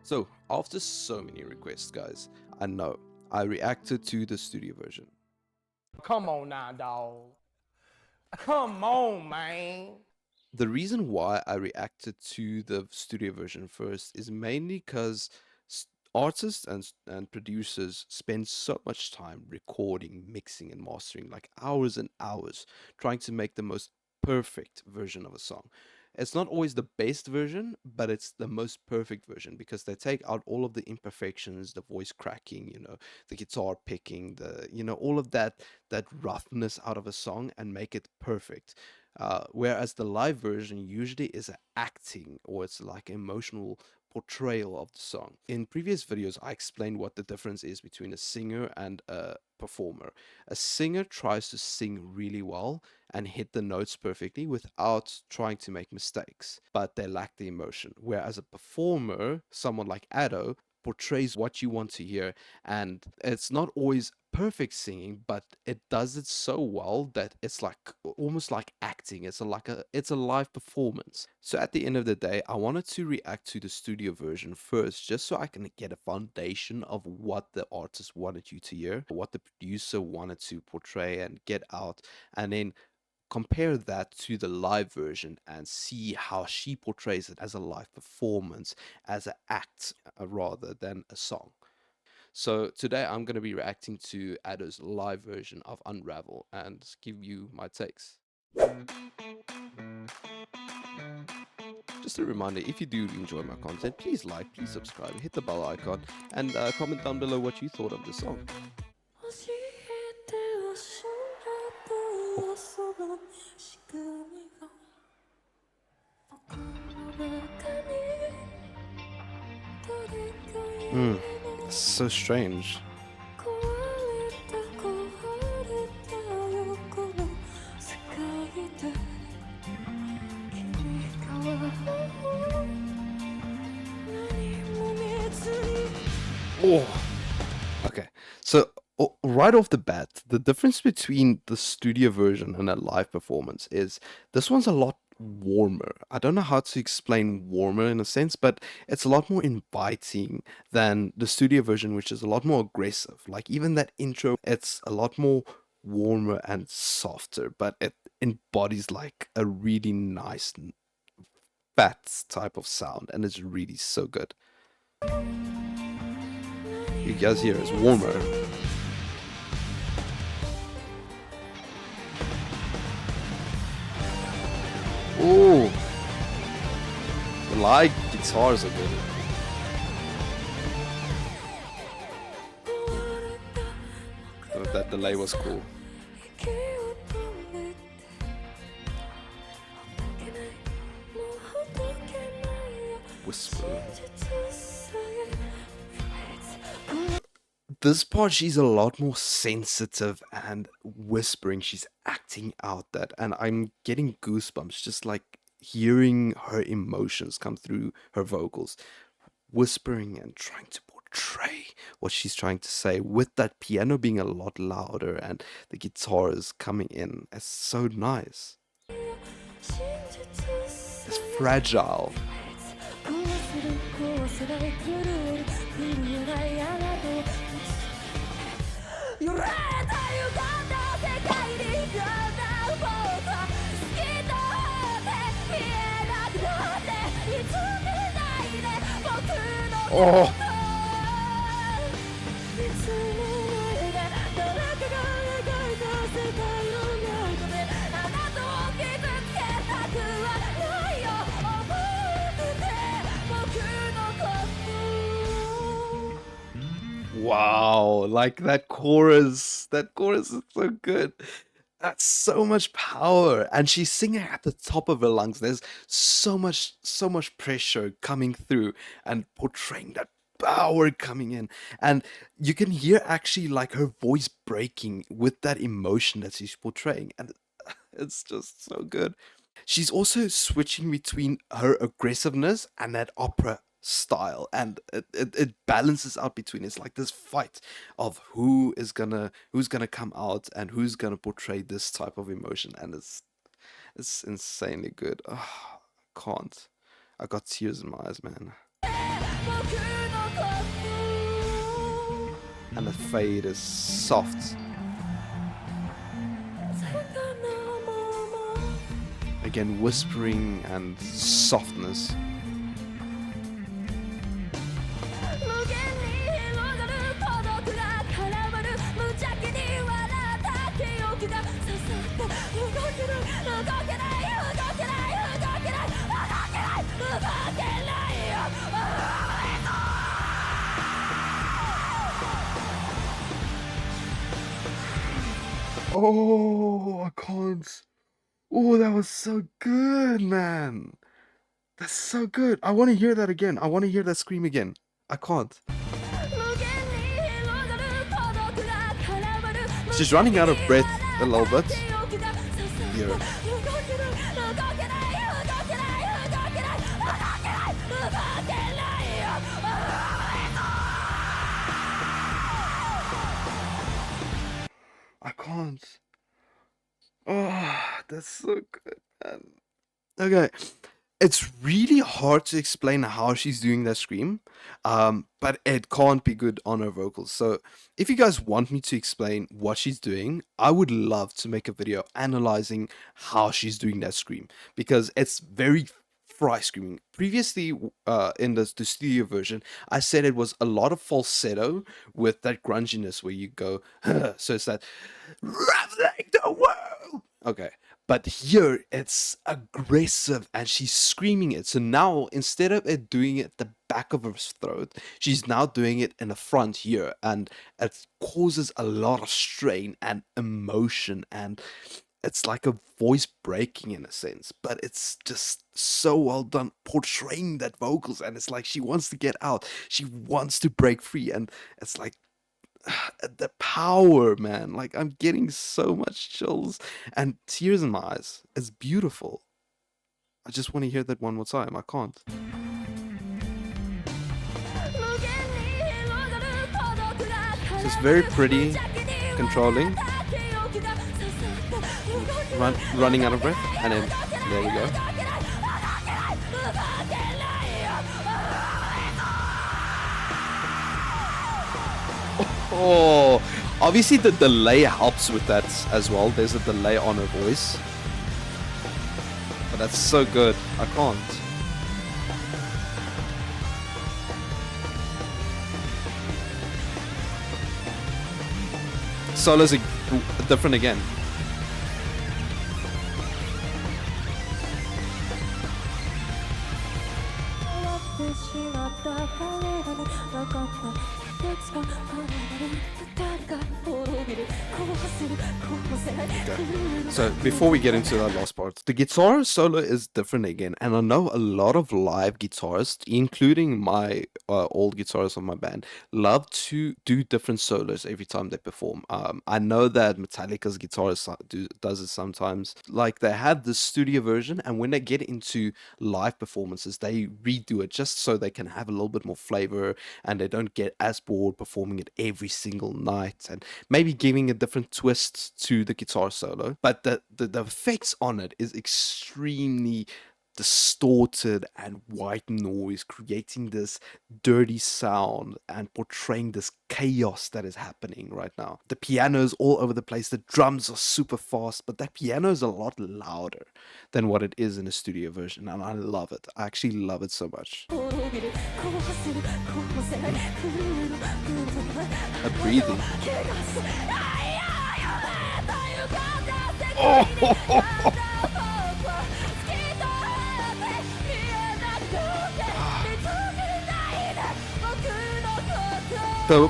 So, after so many requests, guys, I know, I reacted to the studio version. Come on now, dog. Come on, man. The reason why I reacted to the studio version first is mainly because artists and producers spend so much time recording, mixing, and mastering, like hours and hours, trying to make the most perfect version of a song. It's not always the best version, but it's the most perfect version because they take out all of the imperfections, the voice cracking, the guitar picking, all of that roughness out of a song and make it perfect. Whereas the live version usually is a acting, or it's like emotional portrayal of the song. In previous videos, I explained what the difference is between a singer and a performer. A singer tries to sing really well and hit the notes perfectly without trying to make mistakes, but they lack the emotion. Whereas a performer, someone like Ado, portrays what you want to hear, and it's not always perfect singing, but it does it so well that it's like almost like acting. It's a live performance. So at the end of the day, I wanted to react to the studio version first, just so I can get a foundation of what the artist wanted you to hear, what the producer wanted to portray and get out, and then compare that to the live version and see how she portrays it as a live performance, as an act rather than a song. So today I'm going to be reacting to Ado's live version of Unravel and give you my takes. Just a reminder, if you do enjoy my content, please like, please subscribe, hit the bell icon, and comment down below what you thought of the song. So strange. Oh, okay. So right off the bat, the difference between the studio version and a live performance is this one's a lot warmer. I don't know how to explain warmer in a sense, but it's a lot more inviting than the studio version, which is a lot more aggressive. Like even that intro, it's a lot more warmer and softer, but it embodies like a really nice fat type of sound, and it's really so good. You guys hear it's warmer. Ooh, the live guitars are good. That delay was cool. Whisper. This part, she's a lot more sensitive and whispering. She's acting out that, and I'm getting goosebumps just like hearing her emotions come through her vocals, whispering and trying to portray what she's trying to say, with that piano being a lot louder and the guitars coming in. It's so nice. It's fragile. Oh. Wow, like that chorus is so good. That's so much power, and she's singing at the top of her lungs. There's so much pressure coming through and portraying that power coming in, and you can hear actually like her voice breaking with that emotion that she's portraying, and it's just so good. She's also switching between her aggressiveness and that opera style, and it balances out between. It's like this fight of who's gonna come out and who's gonna portray this type of emotion, and it's insanely good. Oh, I can't. I got tears in my eyes, man. And the fade is soft. Again, whispering and softness. Oh, I can't. Oh, that was so good, man. That's so good. I want to hear that again. I want to hear that scream again. I can't. She's running out of breath a little bit. Here. I can't. Oh, that's so good, man. Okay. It's really hard to explain how she's doing that scream, but it can't be good on her vocals. So if you guys want me to explain what she's doing, I would love to make a video analyzing how she's doing that scream, because it's very fry screaming. Previously, in the studio version, I said it was a lot of falsetto with that grunginess where you go, so it's that, raveling the world. Okay. But here it's aggressive and she's screaming it. So now instead of it doing it at the back of her throat, she's now doing it in the front here. And it causes a lot of strain and emotion. And it's like a voice breaking in a sense. But it's just so well done portraying that vocals. And it's like she wants to get out. She wants to break free. And it's like, the power, man. Like, I'm getting so much chills and tears in my eyes. It's beautiful. I just want to hear that one more time. I can't. It's very pretty, controlling, running out of breath, and then there we go. Oh, obviously the delay helps with that as well. There's a delay on her voice. But that's so good. I can't. Solos are different again. Okay. So before we get into that last part, the guitar solo is different again, and I know a lot of live guitarists, including my old guitarist of my band, love to do different solos every time they perform. I know that Metallica's guitarist does it sometimes. Like, they have the studio version, and when they get into live performances, they redo it just so they can have a little bit more flavor and they don't get as bored performing it every single night, and maybe giving a different twist to the guitar solo. But the effects on it is extremely distorted and white noise, creating this dirty sound and portraying this chaos that is happening right now. The piano is all over the place, the drums are super fast, but that piano is a lot louder than what it is in the studio version, and I love it. I actually love it so much. A breathing. Oh! The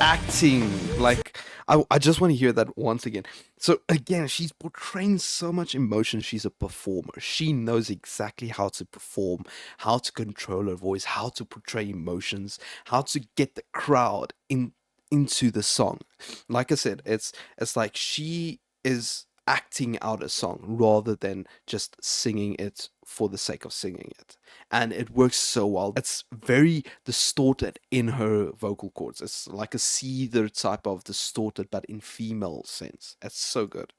acting, like, I just want to hear that once again. So again, she's portraying so much emotion. She's a performer. She knows exactly how to perform, how to control her voice, how to portray emotions, how to get the crowd into the song. Like I said, it's like she is acting out a song rather than just singing it for the sake of singing it. And it works so well. It's very distorted in her vocal cords. It's like a cedar type of distorted, but in female sense. It's so good.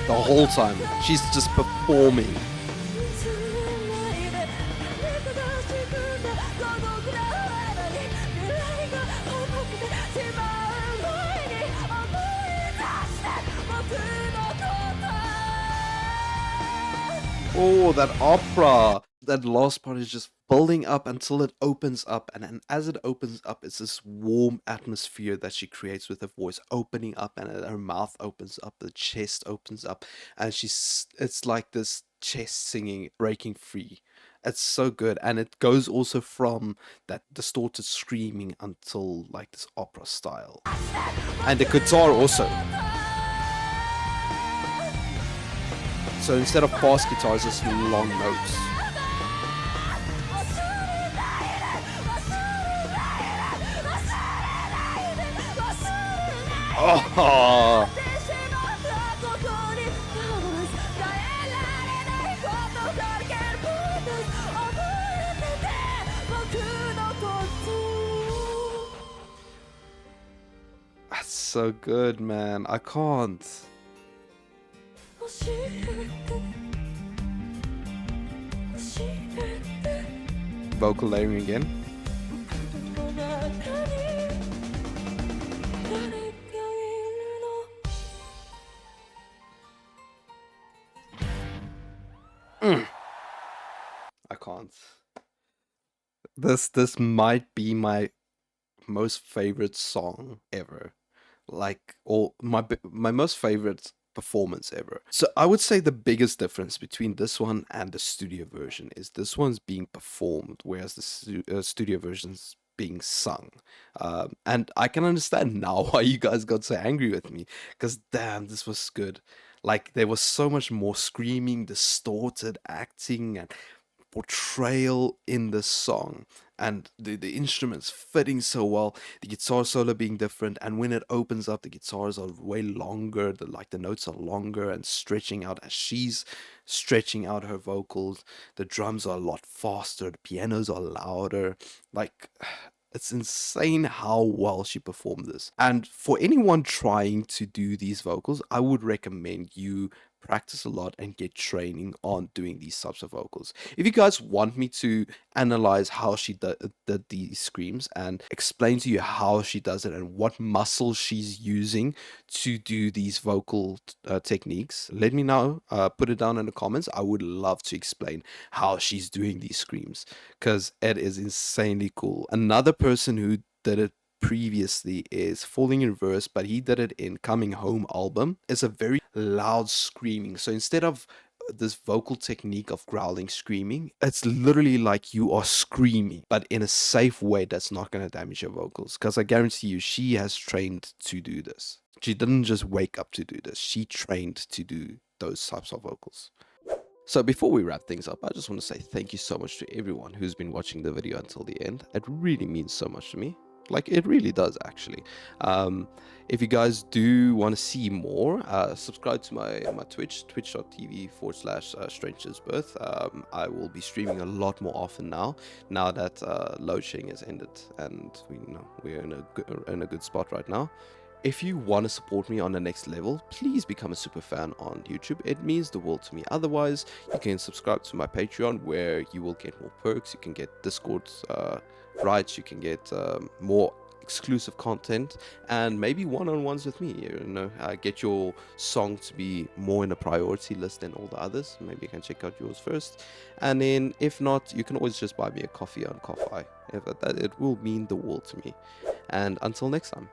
the whole time. She's just performing. Oh, that opera. That last part is just building up until it opens up. And as it opens up, it's this warm atmosphere that she creates with her voice opening up, and her mouth opens up, the chest opens up, and it's like this chest singing, breaking free. It's so good. And it goes also from that distorted screaming until like this opera style. And the guitar also. So instead of fast guitars, it's long notes. Oh! That's so good, man. I can't. Vocal layering again. I can't. This might be my most favorite song ever. Like, or my most favorite performance ever. So I would say the biggest difference between this one and the studio version is this one's being performed, whereas the studio version's being sung. And I can understand now why you guys got so angry with me, because damn, this was good. Like, there was so much more screaming, distorted acting, and portrayal in the song, and the instruments fitting so well, the guitar solo being different, and when it opens up, the guitars are way longer, the notes are longer and stretching out as she's stretching out her vocals. The drums are a lot faster, the pianos are louder. Like, it's insane how well she performed this. And for anyone trying to do these vocals, I would recommend you practice a lot and get training on doing these types of vocals. If you guys want me to analyze how she did these screams and explain to you how she does it and what muscles she's using to do these vocal techniques, let me know. Put it down in the comments. I would love to explain how she's doing these screams, because it is insanely cool. Another person who did it previously is Falling in Reverse, but he did it in Coming Home album. It's a very loud screaming. So instead of this vocal technique of growling screaming, it's literally like you are screaming, but in a safe way that's not going to damage your vocals, because I guarantee you she has trained to do this. She didn't just wake up to do this, she trained to do those types of vocals. So before we wrap things up, I just want to say thank you so much to everyone who's been watching the video until the end. It really means so much to me. Like, it really does, actually. If you guys do want to see more, subscribe to my Twitch, twitch.tv/strangersbirth. I will be streaming a lot more often now that load shedding has ended, and we're in a good spot right now. If you want to support me on the next level, please become a super fan on YouTube. It means the world to me. Otherwise, you can subscribe to my Patreon, where you will get more perks. You can get Discord rights, you can get more exclusive content, and maybe one-on-ones with me. Get your song to be more in a priority list than all the others. Maybe you can check out yours first, and then if not, you can always just buy me a coffee on Ko-Fi. It will mean the world to me. And until next time.